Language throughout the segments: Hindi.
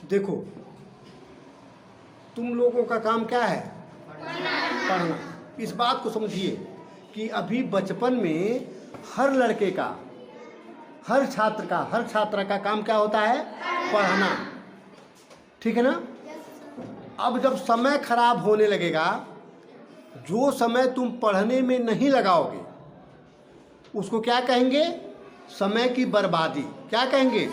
देखो, तुम लोगों का काम क्या है? पढ़ना। इस बात को समझिए कि अभी बचपन में हर लड़के का, हर छात्र का, हर छात्रा का काम क्या होता है? पढ़ना। ठीक है ना? अब जब समय खराब होने लगेगा, जो समय तुम पढ़ने में नहीं लगाओगे उसको क्या कहेंगे? समय की बर्बादी। क्या कहेंगे?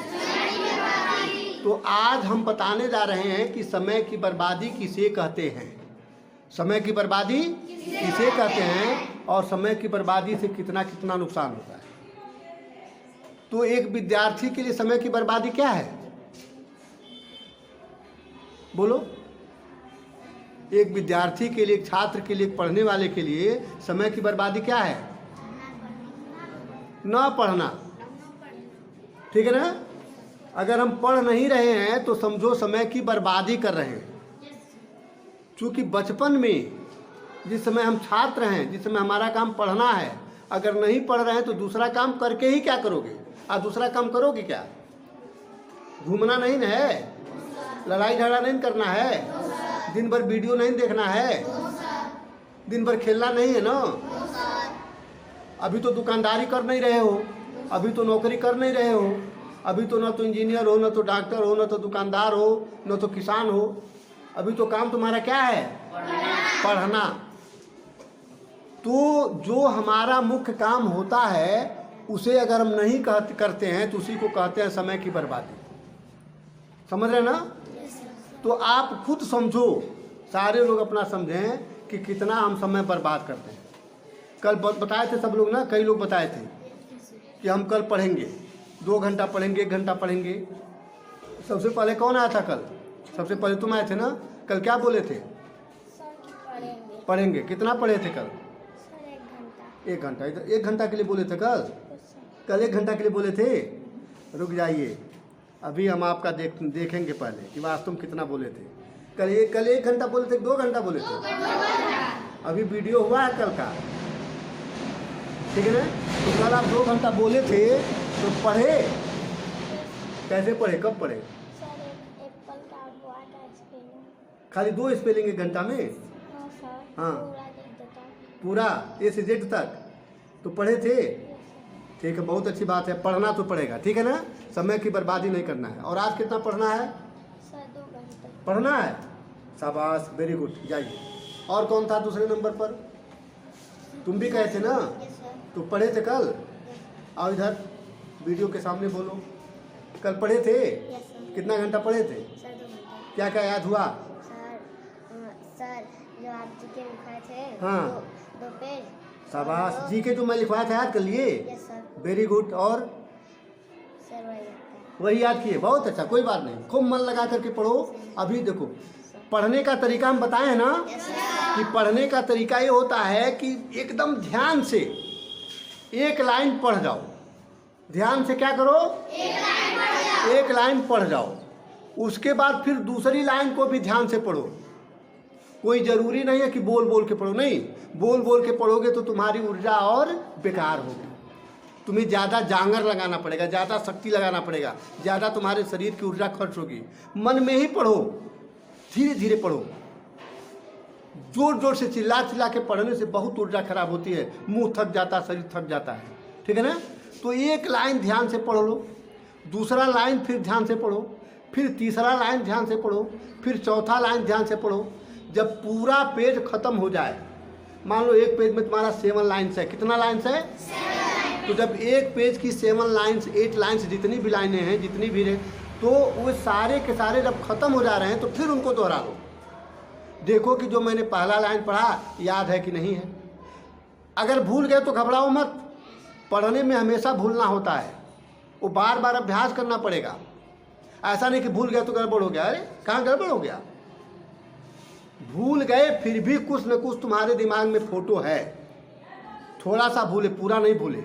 तो आज हम बताने जा रहे हैं कि समय की बर्बादी किसे कहते हैं, समय की बर्बादी किसे कहते हैं और समय की बर्बादी से कितना कितना नुकसान होता है। तो एक विद्यार्थी के लिए समय की बर्बादी क्या है? बोलो। एक विद्यार्थी के लिए, एक छात्र के लिए, एक पढ़ने वाले के लिए समय की बर्बादी क्या है? ना पढ़ना। ठीक है ना? अगर हम पढ़ नहीं रहे हैं तो समझो समय की बर्बादी कर रहे हैं। क्योंकि बचपन में जिस समय हम छात्र हैं, जिस समय हमारा काम पढ़ना है, अगर नहीं पढ़ रहे हैं तो दूसरा काम करके ही क्या करोगे? दूसरा काम करोगे क्या? घूमना नहीं ना है, लड़ाई झगड़ा नहीं करना है, दिन भर वीडियो नहीं देखना है, दिन भर खेलना नहीं है ना। अभी तो दुकानदारी कर नहीं रहे हो, अभी तो नौकरी कर नहीं रहे हो, अभी तो ना तो इंजीनियर हो, ना तो डॉक्टर हो, ना तो दुकानदार हो, ना तो किसान हो। अभी तो काम तुम्हारा क्या है? पढ़ना। तो जो हमारा मुख्य काम होता है उसे अगर हम नहीं करते हैं तो उसी को कहते हैं समय की बर्बादी। समझ रहे ना? तो आप खुद समझो, सारे लोग अपना समझें कि कितना हम समय बर्बाद करते हैं। कल बताए थे सब लोग ना, कई लोग बताए थे कि हम कल पढ़ेंगे, 2 घंटा पढ़ेंगे, 1 घंटा पढ़ेंगे। सबसे पहले कौन आया था कल? सबसे पहले तुम आए थे ना। कल क्या बोले थे? पढ़ेंगे। कितना पढ़े थे कल? 1 घंटा। इधर 1 घंटा के लिए बोले थे कल 1 घंटा के लिए बोले थे। रुक जाइए, अभी हम आपका देखेंगे पहले कि वास्तव में कितना बोले थे। कल 1 घंटा बोले थे, 2 घंटा बोले थे? अभी वीडियो हुआ है कल का, ठीक है ना? तो कल आप 2 घंटा बोले थे तो पढ़े कैसे? पढ़े कब पढ़े? खाली 2 स्पेलिंग 1 घंटा में? हाँ, पूरा A से Z तक तो पढ़े थे। ठीक है, बहुत अच्छी बात है, पढ़ना तो पड़ेगा। ठीक है ना? समय की बर्बादी नहीं करना है। और आज कितना पढ़ना है? 2 घंटे पढ़ना है। शाबाश, वेरी गुड। जाइए। और कौन था दूसरे नंबर पर? तुम भी कहे थे ना, तो पढ़े थे कल? आओ इधर वीडियो के सामने बोलो, कल पढ़े थे? कितना घंटा पढ़े थे? 2 घंटे। क्या क्या याद हुआ? सर जो आप जी के लिखाए थे, हाँ। 2 पेज। शाबाश, जी के जो मैं लिखवाया था याद कर लिए? Yes sir. Very good. और सर वही याद किए? बहुत अच्छा, कोई बात नहीं, खूब मन लगा करके पढ़ो। अभी देखो, पढ़ने का तरीका हम बताए हैं ना कि पढ़ने का तरीका ये होता है कि एकदम ध्यान से 1 लाइन पढ़ जाओ। ध्यान से क्या करो? 1 लाइन पढ़ जाओ। उसके बाद फिर दूसरी लाइन को भी ध्यान से पढ़ो। कोई ज़रूरी नहीं है कि बोल बोल के पढ़ो, नहीं, बोल बोल के पढ़ोगे तो तुम्हारी ऊर्जा और बेकार होगी। तुम्हें ज़्यादा जांगर लगाना पड़ेगा, ज़्यादा शक्ति लगाना पड़ेगा, ज़्यादा तुम्हारे शरीर की ऊर्जा खर्च होगी। मन में ही पढ़ो, धीरे धीरे पढ़ो। जोर जोर से चिल्ला चिल्ला के पढ़ने से बहुत ऊर्जा खराब होती है, मुंह थक जाता, शरीर थक जाता है। ठीक है ना? तो 1 लाइन ध्यान से पढ़ लो, दूसरा लाइन फिर ध्यान से पढ़ो, फिर तीसरा लाइन ध्यान से पढ़ो, फिर चौथा लाइन ध्यान से पढ़ो। जब पूरा पेज खत्म हो जाए, मान लो 1 पेज में तुम्हारा 7 लाइन्स है। कितना लाइन्स है? 7। तो जब 1 पेज की 7 लाइन्स, 8 लाइन्स, जितनी भी लाइनें हैं, जितनी भी है, तो वो सारे के सारे जब खत्म हो जा रहे हैं तो फिर उनको दोहरा लो। देखो कि जो मैंने पहला लाइन पढ़ा याद है कि नहीं है। अगर भूल गए तो घबराओ मत, पढ़ने में हमेशा भूलना होता है, वो बार बार अभ्यास करना पड़ेगा। ऐसा नहीं कि भूल गया तो गड़बड़ हो गया। अरे कहाँ गड़बड़ हो गया? भूल गए फिर भी कुछ न कुछ तुम्हारे दिमाग में फोटो है, थोड़ा सा भूले, पूरा नहीं भूले,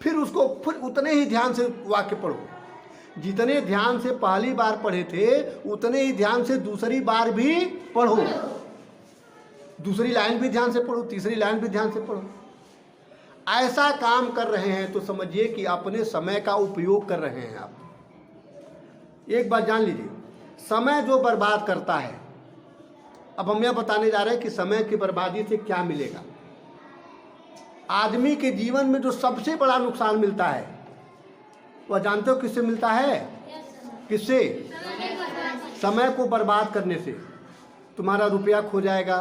फिर उसको फिर उतने ही ध्यान से वाक्य पढ़ो। जितने ध्यान से पहली बार पढ़े थे उतने ही ध्यान से दूसरी बार भी पढ़ो, दूसरी लाइन भी ध्यान से पढ़ो, तीसरी लाइन भी ध्यान से पढ़ो। ऐसा काम कर रहे हैं तो समझिए कि अपने समय का उपयोग कर रहे हैं आप। एक बात जान लीजिए, समय जो बर्बाद करता है, अब हम यह बताने जा रहे हैं कि समय की बर्बादी से क्या मिलेगा। आदमी के जीवन में जो सबसे बड़ा नुकसान मिलता है वह जानते हो किससे मिलता है? किससे? समय को बर्बाद करने से। तुम्हारा रुपया खो जाएगा,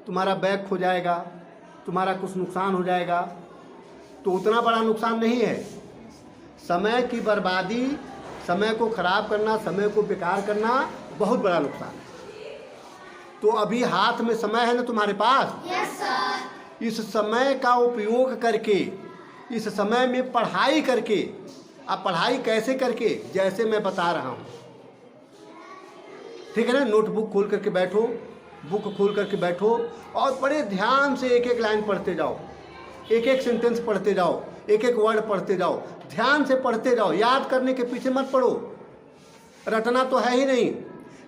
तुम्हारा बैग खो जाएगा, तुम्हारा कुछ नुकसान हो जाएगा, तो उतना बड़ा नुकसान नहीं है। समय की बर्बादी, समय को खराब करना, समय को बेकार करना बहुत बड़ा नुकसान है। तो अभी हाथ में समय है ना तुम्हारे पास? Yes sir. इस समय का उपयोग करके, इस समय में पढ़ाई करके, अब पढ़ाई कैसे करके? जैसे मैं बता रहा हूँ, ठीक है ना। नोटबुक खोल करके बैठो, बुक खोल करके बैठो और बड़े ध्यान से एक एक लाइन पढ़ते जाओ, एक एक सेंटेंस पढ़ते जाओ, एक एक वर्ड पढ़ते जाओ, ध्यान से पढ़ते जाओ। याद करने के पीछे मत पढ़ो, रटना तो है ही नहीं।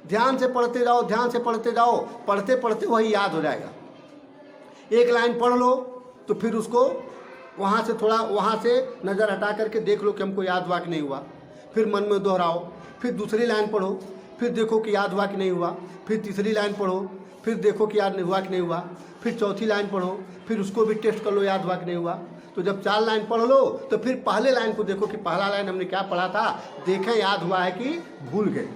ध्यान से पढ़ते जाओ, ध्यान से पढ़ते जाओ, पढ़ते पढ़ते वही याद हो जाएगा। एक लाइन पढ़ लो तो फिर उसको वहाँ से थोड़ा, वहाँ से नज़र हटा करके देख लो कि हमको याद हुआ कि नहीं हुआ। फिर मन में दोहराओ, फिर दूसरी लाइन पढ़ो, फिर देखो कि याद हुआ कि नहीं हुआ। फिर तीसरी लाइन पढ़ो, फिर देखो कि याद हुआ कि नहीं हुआ। फिर चौथी लाइन पढ़ो, फिर उसको भी टेस्ट कर लो याद हुआ कि नहीं हुआ। तो जब 4 लाइन पढ़ लो तो फिर पहले लाइन को देखो कि पहला लाइन हमने क्या पढ़ा था, देखें याद हुआ है कि भूल गए।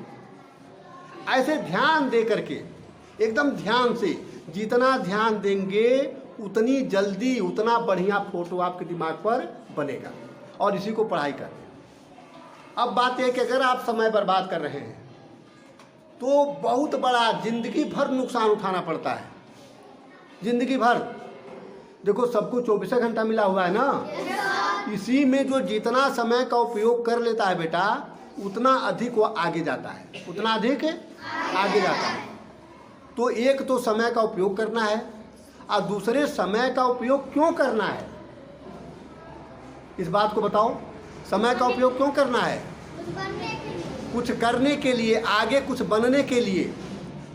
ऐसे ध्यान दे करके, एकदम ध्यान से, जितना ध्यान देंगे उतनी जल्दी, उतना बढ़िया फोटो आपके दिमाग पर बनेगा। और इसी को पढ़ाई कर। अब बात यह कि अगर आप समय बर्बाद कर रहे हैं तो बहुत बड़ा जिंदगी भर नुकसान उठाना पड़ता है, जिंदगी भर। देखो सबको 24 घंटा मिला हुआ है ना, इसी में जो जितना समय का उपयोग कर लेता है बेटा, उतना अधिक वो आगे जाता है, उतना अधिक आगे जाता है। तो एक तो समय का उपयोग करना है, और दूसरे समय का उपयोग क्यों करना है, इस बात को बताओ। समय का उपयोग क्यों करना है? कुछ करने के लिए, आगे कुछ बनने के लिए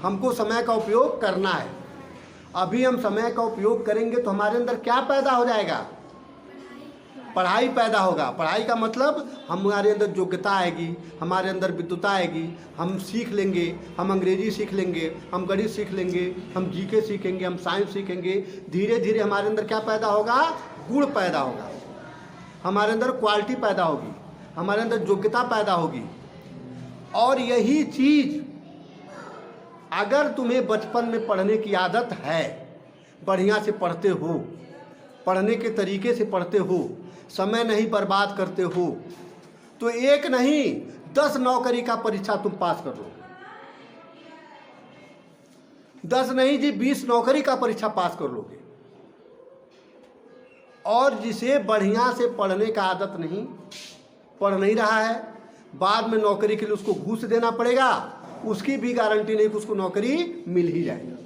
हमको समय का उपयोग करना है। अभी हम समय का उपयोग करेंगे तो हमारे अंदर क्या पैदा हो जाएगा? पढ़ाई पैदा होगा। पढ़ाई का मतलब हमारे अंदर योग्यता आएगी, हमारे अंदर विद्वता आएगी, हम सीख लेंगे, हम अंग्रेजी सीख लेंगे, हम गणित सीख लेंगे, हम जीके सीखेंगे, हम साइंस सीखेंगे। धीरे धीरे हमारे अंदर क्या पैदा होगा? गुण पैदा होगा, हमारे अंदर क्वालिटी पैदा होगी, हमारे अंदर योग्यता पैदा होगी। और यही चीज़ अगर तुम्हें बचपन में पढ़ने की आदत है, बढ़िया से पढ़ते हो, पढ़ने के तरीके से पढ़ते हो, समय नहीं बर्बाद करते हो, तो एक नहीं 10 नौकरी का परीक्षा तुम पास कर लोगे। 10 नहीं जी 20 नौकरी का परीक्षा पास कर लोगे। और जिसे बढ़िया से पढ़ने का आदत नहीं, पढ़ नहीं रहा है, बाद में नौकरी के लिए उसको घूस देना पड़ेगा, उसकी भी गारंटी नहीं कि उसको नौकरी मिल ही जाएगा।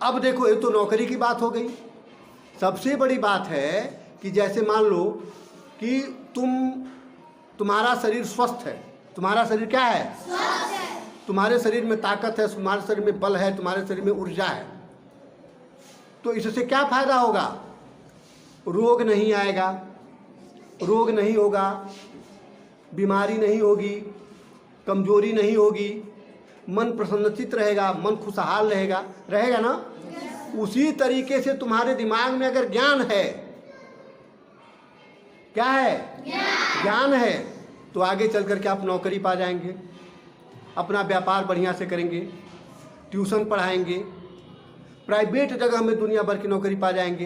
अब देखो, ये तो नौकरी की बात हो गई। सबसे बड़ी बात है कि जैसे मान लो कि तुम्हारा शरीर स्वस्थ है। तुम्हारा शरीर क्या है? स्वस्थ है। तुम्हारे शरीर में ताकत है, तुम्हारे शरीर में बल है, तुम्हारे शरीर में ऊर्जा है। तो इससे क्या फायदा होगा? रोग नहीं आएगा, रोग नहीं होगा, बीमारी नहीं होगी, कमजोरी नहीं होगी, मन प्रसन्नचित रहेगा, मन खुशहाल रहेगा, रहेगा ना। उसी तरीके से तुम्हारे दिमाग में अगर ज्ञान है, क्या है? ज्ञान है, तो आगे चल करके आप नौकरी पा जाएंगे, अपना व्यापार बढ़िया से करेंगे, ट्यूशन पढ़ाएंगे, प्राइवेट जगह में दुनिया भर की नौकरी पा जाएंगे।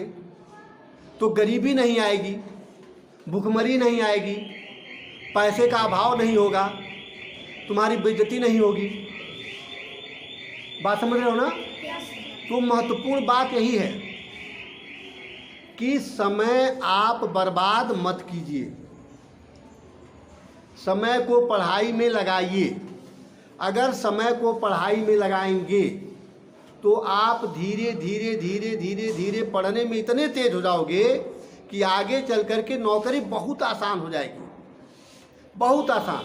तो गरीबी नहीं आएगी, भूखमरी नहीं आएगी, पैसे का अभाव नहीं होगा, तुम्हारी बेइज्जती नहीं होगी। बात समझ रहे हो ना? तो महत्वपूर्ण बात यही है कि समय आप बर्बाद मत कीजिए, समय को पढ़ाई में लगाइए। अगर समय को पढ़ाई में लगाएंगे तो आप धीरे धीरे धीरे धीरे धीरे पढ़ने में इतने तेज हो जाओगे कि आगे चल कर के नौकरी बहुत आसान हो जाएगी, बहुत आसान।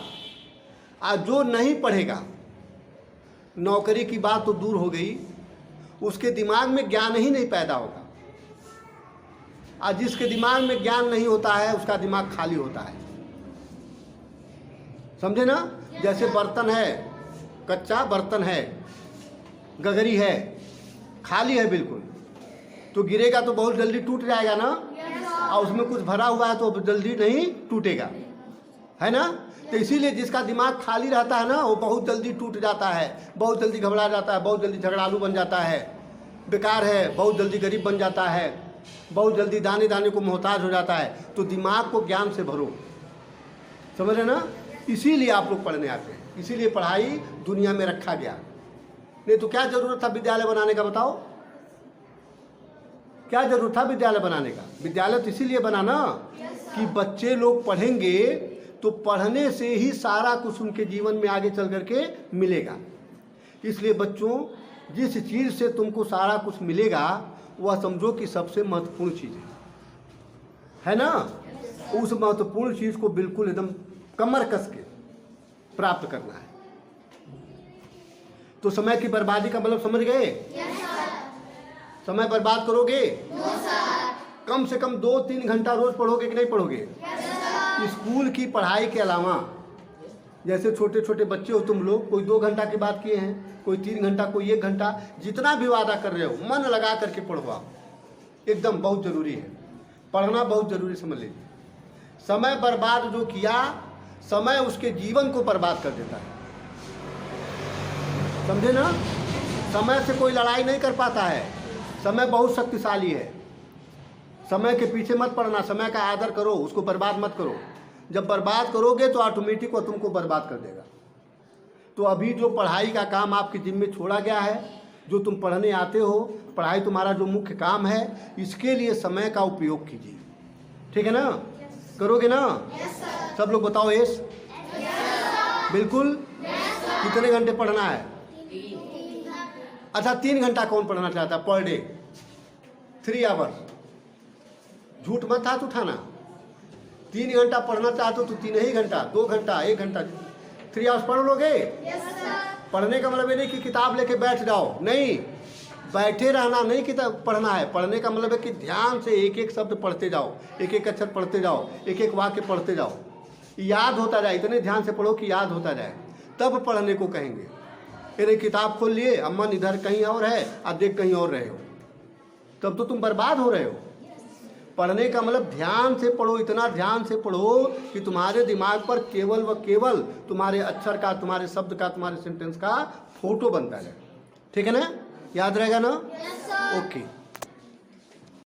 आज जो नहीं पढ़ेगा, नौकरी की बात तो दूर हो गई, उसके दिमाग में ज्ञान ही नहीं पैदा होगा। आज जिसके दिमाग में ज्ञान नहीं होता है, उसका दिमाग खाली होता है। समझे ना? जैसे बर्तन है, कच्चा बर्तन है, गगरी है, खाली है बिल्कुल, तो गिरेगा तो बहुत जल्दी टूट जाएगा ना, और उसमें कुछ भरा हुआ है तो जल्दी नहीं टूटेगा, है ना? तो इसीलिए जिसका दिमाग खाली रहता है ना वो बहुत जल्दी टूट जाता है, बहुत जल्दी घबरा जाता है, बहुत जल्दी झगड़ालू बन जाता है, बेकार है, बहुत जल्दी गरीब बन जाता है, बहुत जल्दी दाने दाने को मोहताज हो जाता है। तो दिमाग को ज्ञान से भरो, समझ रहे ना? इसीलिए आप लोग पढ़ने आते हैं, इसीलिए पढ़ाई दुनिया में रखा गया। नहीं तो क्या जरूरत था विद्यालय बनाने का? बताओ, क्या जरूरत था विद्यालय बनाने का? विद्यालय तो इसीलिए बना ना कि बच्चे लोग पढ़ेंगे तो पढ़ने से ही सारा कुछ उनके जीवन में आगे चल करके मिलेगा। इसलिए बच्चों, जिस चीज़ से तुमको सारा कुछ मिलेगा वह समझो कि सबसे महत्वपूर्ण चीज़ है ना? उस महत्वपूर्ण चीज़ को बिल्कुल एकदम कमर कस के प्राप्त करना है। तो समय की बर्बादी का मतलब समझ गए? समय बर्बाद करोगे? कम से कम 2-3 घंटा रोज पढ़ोगे कि नहीं पढ़ोगे? स्कूल की पढ़ाई के अलावा, जैसे छोटे छोटे बच्चे हो तुम लोग, कोई 2 घंटा की बात किए हैं, कोई 3 घंटा, कोई 1 घंटा, जितना भी वादा कर रहे हो मन लगा करके पढ़ो आप, एकदम बहुत जरूरी है, पढ़ना बहुत जरूरी, समझ लीजिए। समय बर्बाद जो किया, समय उसके जीवन को बर्बाद कर देता है, समझे ना? समय से कोई लड़ाई नहीं कर पाता है, समय बहुत शक्तिशाली है। समय के पीछे मत पड़ना, समय का आदर करो, उसको बर्बाद मत करो। जब बर्बाद करोगे तो ऑटोमेटिक वो तुमको बर्बाद कर देगा। तो अभी जो पढ़ाई का काम आपके जिम्मे छोड़ा गया है, जो तुम पढ़ने आते हो, पढ़ाई तुम्हारा जो मुख्य काम है, इसके लिए समय का उपयोग कीजिए, ठीक है ना? करोगे ना? सब लोग बताओ यस? बिल्कुल। कितने घंटे पढ़ना है? अच्छा, 3 घंटा कौन पढ़ना चाहता है पर डे? 3 आवर्स। झूठ मत हाथ उठाना। 3 घंटा पढ़ना चाहते हो तो 3 ही घंटा, 2 घंटा, 1 घंटा, 3 आवर्स पढ़ लोगे? पढ़ने का मतलब ये नहीं कि किताब लेके बैठ जाओ, नहीं, बैठे रहना नहीं किताब पढ़ना है। पढ़ने का मतलब है कि ध्यान से एक एक शब्द पढ़ते जाओ, एक एक अक्षर पढ़ते जाओ, एक एक वाक्य पढ़ते जाओ, याद होता जाए। इतने ध्यान से पढ़ो कि याद होता जाए, तब पढ़ने को कहेंगे। अरे किताब खोल लिए, अम्मन इधर कहीं और है, आप देख कहीं और रहे हो, तब तो तुम बर्बाद हो रहे हो। पढ़ने का मतलब ध्यान से पढ़ो, इतना ध्यान से पढ़ो कि तुम्हारे दिमाग पर केवल व केवल तुम्हारे अक्षर का, तुम्हारे शब्द का, तुम्हारे सेंटेंस का फोटो बनता जाए, ठीक है ना? याद रहेगा ना? ओके।